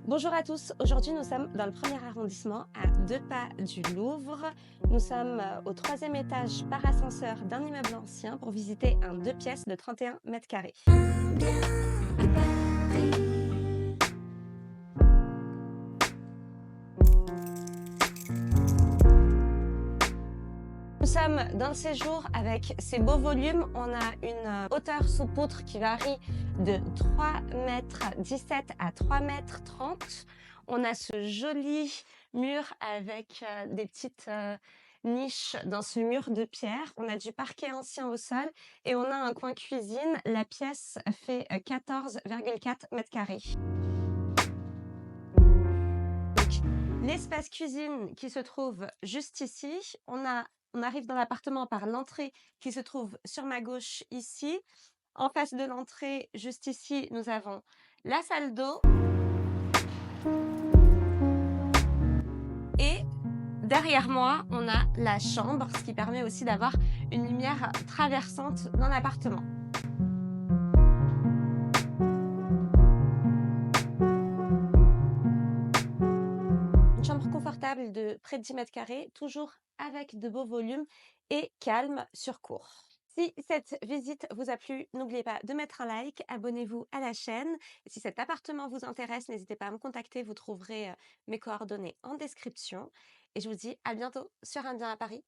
Bonjour à tous, aujourd'hui nous sommes dans le premier arrondissement à 2 pas du Louvre. Nous sommes au 3e étage par ascenseur d'un immeuble ancien pour visiter un 2 pièces de 31 mètres carrés. Nous sommes dans le séjour avec ces beaux volumes. On a une hauteur sous poutre qui varie de 3,17 m à 3,30 m. On a ce joli mur avec des petites niches dans ce mur de pierre. On a du parquet ancien au sol et on a un coin cuisine. La pièce fait 14,4 mètres carrés. L'espace cuisine qui se trouve juste ici. On arrive dans l'appartement par l'entrée qui se trouve sur ma gauche ici. En face de l'entrée, juste ici, nous avons la salle d'eau. Et derrière moi, on a la chambre, ce qui permet aussi d'avoir une lumière traversante dans l'appartement. Une chambre confortable de près de 10 mètres carrés, toujours avec de beaux volumes et calme sur cour. Si cette visite vous a plu, n'oubliez pas de mettre un like, abonnez-vous à la chaîne. Et si cet appartement vous intéresse, n'hésitez pas à me contacter, vous trouverez mes coordonnées en description. Et je vous dis à bientôt sur Un bien à Paris.